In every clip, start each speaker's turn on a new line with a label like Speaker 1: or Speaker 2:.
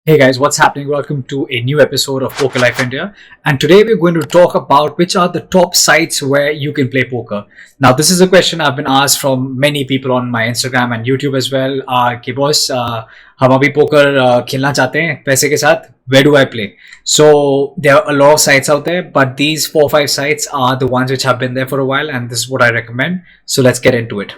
Speaker 1: Hey guys, what's happening? Welcome to a new episode of Poker Life India. And today we're going to talk about which are the top sites where you can play poker. Now, this is a question I've been asked from many people on my Instagram and YouTube as well. कि boss, हम अभी poker खेलना चाहते हैं पैसे के साथ. Where do I play? So there are a lot of sites out there, but these 4 or 5 sites are the ones which have been there for a while, and this is what I recommend. So let's get into it.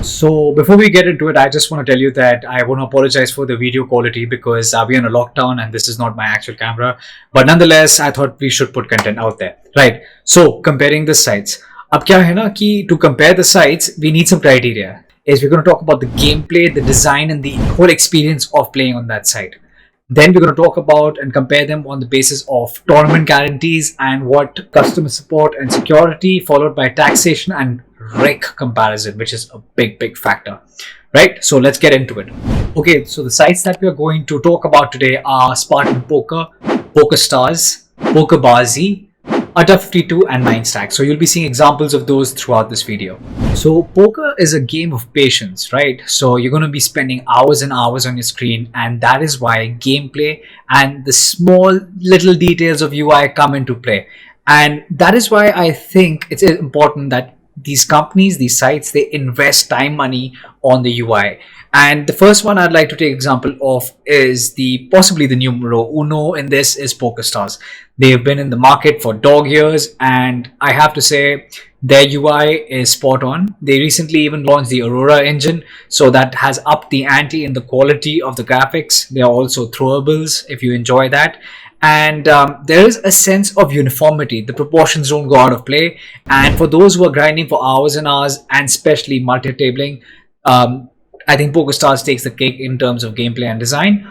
Speaker 1: So before we get into it, I just want to tell you that I want to apologize for the video quality because we're in a lockdown and this is not my actual camera. But nonetheless, I thought we should put content out there. Right. So comparing the sites. अब क्या है ना कि to compare the sites, we need some criteria. Is we're going to talk about the gameplay, the design, and the whole experience of playing on that site. Then we're going to talk about and compare them on the basis of tournament guarantees and what customer support and security, followed by taxation and Rake comparison, which is a big factor. Right? So let's get into it. Okay, so the sites that we are going to talk about today are Spartan Poker, pokerstars, pokerbazi, adda 52 and 9stack. So you'll be seeing examples of those throughout this video. So poker is a game of patience, right? So you're going to be spending hours and hours on your screen, and that is why gameplay and the small little details of UI come into play. And that is why I think it's important that these companies, these sites, they invest time, money on the UI. And the first one I'd like to take example of is possibly the numero uno in this is PokerStars. They have been in the market for dog years, and I have to say their UI is spot on. They recently even launched the Aurora engine, so that has upped the ante in the quality of the graphics. They are also throwables if you enjoy that. And there is a sense of uniformity. The proportions don't go out of play. And for those who are grinding for hours and hours, and especially multi-tabling, I think PokerStars takes the cake in terms of gameplay and design.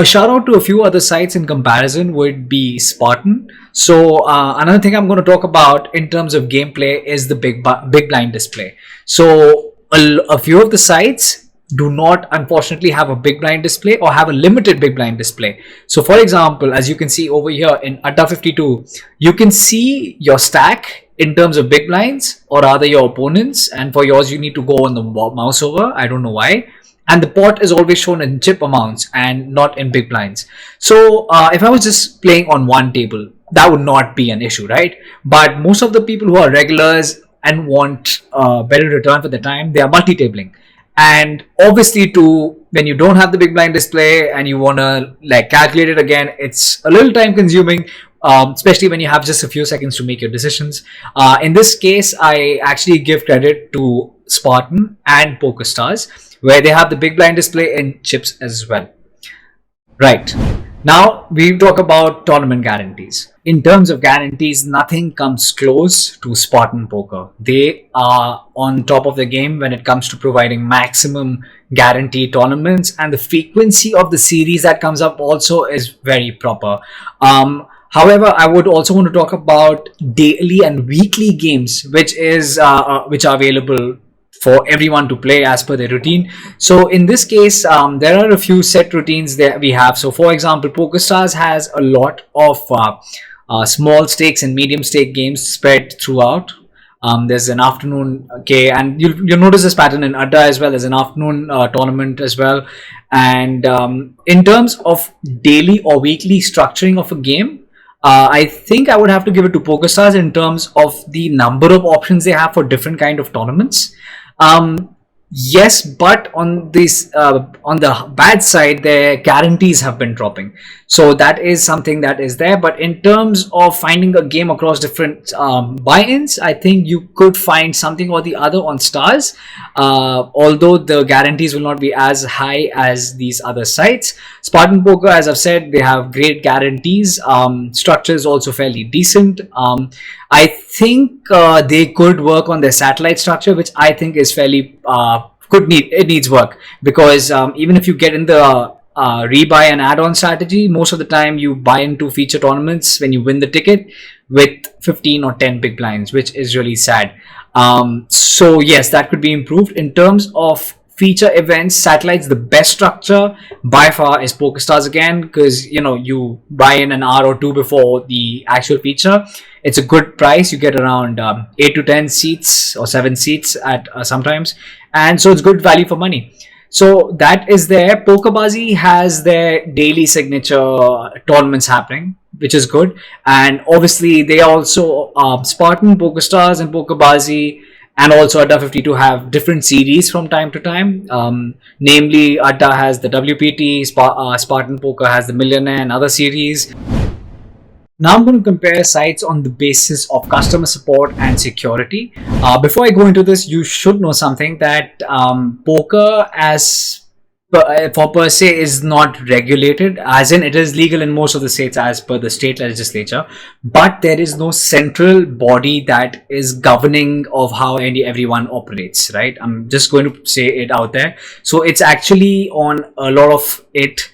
Speaker 1: Shout out to a few other sites in comparison would be Spartan. So another thing I'm going to talk about in terms of gameplay is the big blind display. So a few of the sites do not unfortunately have a big blind display or have a limited big blind display. So for example, as you can see over here in adda 52, you can see your stack in terms of big blinds or rather your opponents, and for yours you need to go on the mouse over. I don't know why. And the pot is always shown in chip amounts and not in big blinds. So if I was just playing on one table, that would not be an issue, right? But most of the people who are regulars and want better return for the time, they are multi-tabling. And obviously when you don't have the big blind display and you want to like calculate it again, it's a little time consuming, especially when you have just a few seconds to make your decisions. In this case, I actually give credit to Spartan and PokerStars, where they have the big blind display in chips as well. Right. Now we talk about tournament guarantees. In terms of guarantees, nothing comes close to Spartan Poker. They are on top of the game when it comes to providing maximum guarantee tournaments, and the frequency of the series that comes up also is very proper. However, I would also want to talk about daily and weekly games, which are available for everyone to play as per their routine. So in this case, there are a few set routines that we have. So for example, PokerStars has a lot of small stakes and medium stake games spread throughout. There's an afternoon, okay, and you'll notice this pattern in adda as well. There's an afternoon tournament as well. And in terms of daily or weekly structuring of a game, I think I would have to give it to PokerStars in terms of the number of options they have for different kind of tournaments. Yes, but on the bad side, their guarantees have been dropping. So that is something that is there. But in terms of finding a game across different buy-ins, I think you could find something or the other on Stars. Although the guarantees will not be as high as these other sites. Spartan Poker, as I've said, they have great guarantees. Structure is also fairly decent. I think they could work on their satellite structure, which I think is fairly it needs work, because even if you get in the rebuy and add-on strategy, most of the time you buy into feature tournaments when you win the ticket with 15 or 10 big blinds, which is really sad. So yes, that could be improved. In terms of feature events, satellites, the best structure by far is PokerStars again, because you buy in an hour or two before the actual feature. It's a good price. You get around 8 to 10 seats or 7 seats at sometimes, and so it's good value for money. So that is there. Pokerbazi has their daily signature tournaments happening, which is good. And obviously, they also Spartan, PokerStars, and Pokerbazi, and also Adda 52 have different series from time to time. Namely, Adda has the WPT, Spartan Poker has the Millionaire, and other series. Now I'm going to compare sites on the basis of customer support and security. Before I go into this, you should know something, that poker for per se is not regulated, as in it is legal in most of the states as per the state legislature, but there is no central body that is governing of how everyone operates, right? I'm just going to say it out there. So it's actually on a lot of it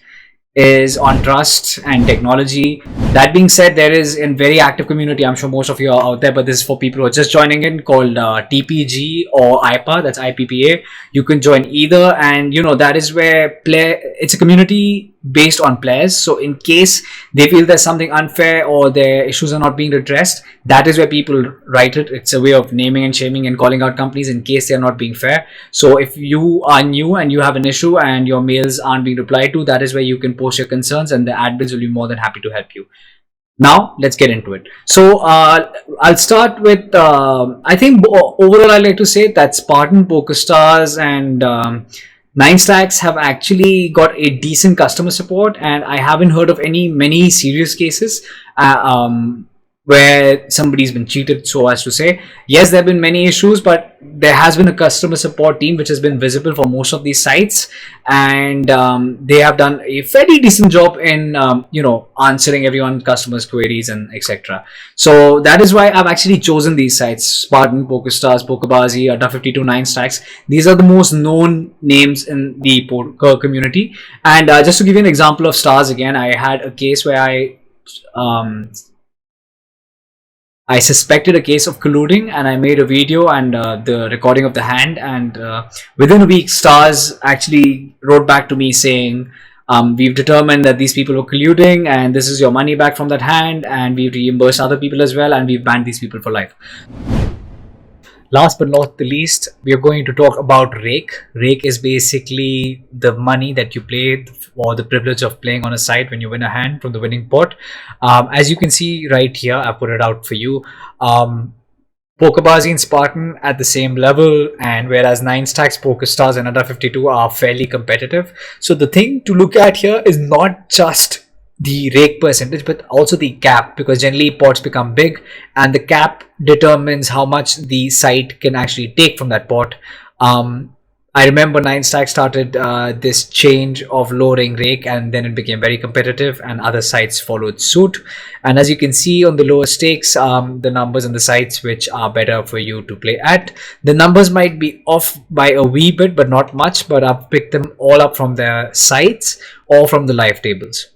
Speaker 1: is on trust and technology. That being said, there is a very active community, I'm sure most of you are out there, but this is for people who are just joining in, called TPG or IPA, that's IPPA. You can join either, and that is where it's a community based on players. So in case they feel there's something unfair or their issues are not being addressed, that is where people write it. It's a way of naming and shaming and calling out companies in case they're not being fair. So if you are new and you have an issue and your mails aren't being replied to, that is where you can post your concerns, and the admins will be more than happy to help you. Now let's get into it. So I'll start with I think overall I'd like to say that Spartan, PokerStars, and Nine Stacks have actually got a decent customer support, and I haven't heard of many serious cases where somebody's been cheated, so as to say. Yes, there have been many issues, but there has been a customer support team which has been visible for most of these sites, and they have done a fairly decent job in answering everyone's customers' queries and etc. So that is why I've actually chosen these sites: Spartan, PokerStars, Pokerbazi, Adda 52, Nine Stacks. These are the most known names in the poker community. And just to give you an example of stars again, I had a case where I suspected a case of colluding, and I made a video and the recording of the hand, and within a week, Stars actually wrote back to me saying, we've determined that these people were colluding, and this is your money back from that hand, and we've reimbursed other people as well, and we've banned these people for life. Last but not the least, we are going to talk about Rake. Rake is basically the money that you play, or the privilege of playing on a site when you win a hand from the winning pot. As you can see right here, I put it out for you. Pokerbazi and Spartan at the same level, and whereas Nine Stacks, PokerStars, and Adda 52 are fairly competitive. So the thing to look at here is not just the rake percentage, but also the cap, because generally pots become big and the cap determines how much the site can actually take from that pot. I remember Nine Stacks started this change of lowering rake, and then it became very competitive and other sites followed suit. And as you can see on the lower stakes, the numbers on the sites which are better for you to play at, the numbers might be off by a wee bit, but not much. But I've picked them all up from their sites or from the live tables.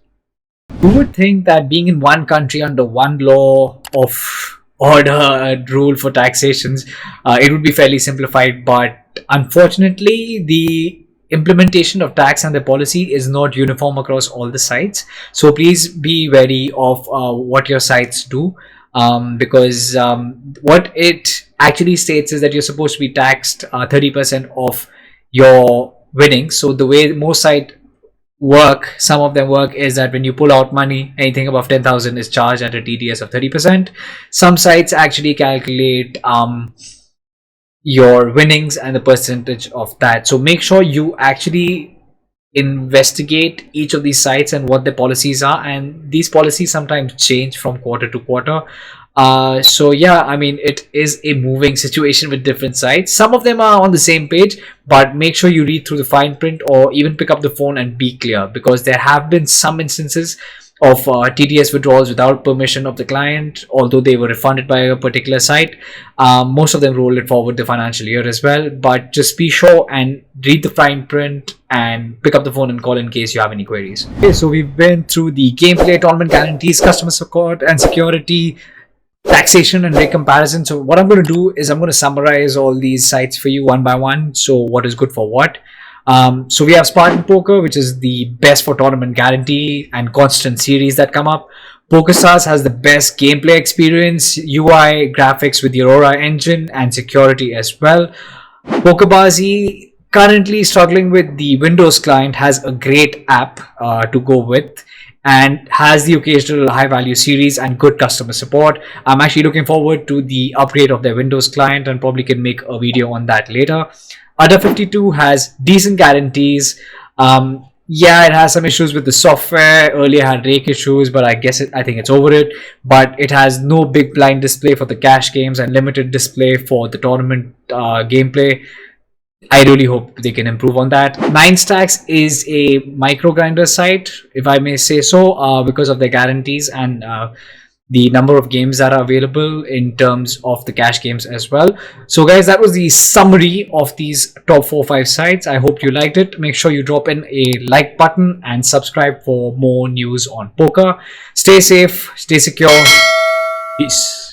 Speaker 1: You would think that being in one country under one law of order and rule for taxations, it would be fairly simplified, but unfortunately the implementation of tax and the policy is not uniform across all the sites. So please be wary of what your sites do, because what it actually states is that you're supposed to be taxed 30% of your winnings. So the way most sites work, some of them work, is that when you pull out money, anything above 10,000 is charged at a TDS of 30%. Some sites actually calculate your winnings and the percentage of that. So make sure you actually investigate each of these sites and what their policies are, and these policies sometimes change from quarter to quarter. So yeah, I mean, it is a moving situation with different sites. Some of them are on the same page, but make sure you read through the fine print or even pick up the phone and be clear, because there have been some instances of TDS withdrawals without permission of the client, although they were refunded by a particular site. Most of them roll it forward the financial year as well, but just be sure and read the fine print and pick up the phone and call in case you have any queries. Okay, so we've been through the gameplay, tournament guarantees, customer support and security, taxation and rate comparison. So what I'm going to do is I'm going to summarize all these sites for you one by one. So what is good for what. So we have Spartan Poker, which is the best for tournament guarantee and constant series that come up. PokerStars has the best gameplay experience, UI, graphics with the Aurora engine, and security as well. Pokerbazi, currently struggling with the Windows client, has a great app to go with and has the occasional high value series and good customer support. I'm actually looking forward to the upgrade of their Windows client and probably can make a video on that later. Adda 52 has decent guarantees. Yeah, it has some issues with the software. Earlier had Rake issues, but I think it's over it. But it has no big blind display for the cash games and limited display for the tournament gameplay. I really hope they can improve on that. Nine Stacks is a micro grinder site, if I may say so, because of their guarantees and the number of games that are available in terms of the cash games as well. So guys, that was the summary of these top 4-5 sites. I hope you liked it. Make sure you drop in a like button and subscribe for more news on poker. Stay safe, stay secure. Peace.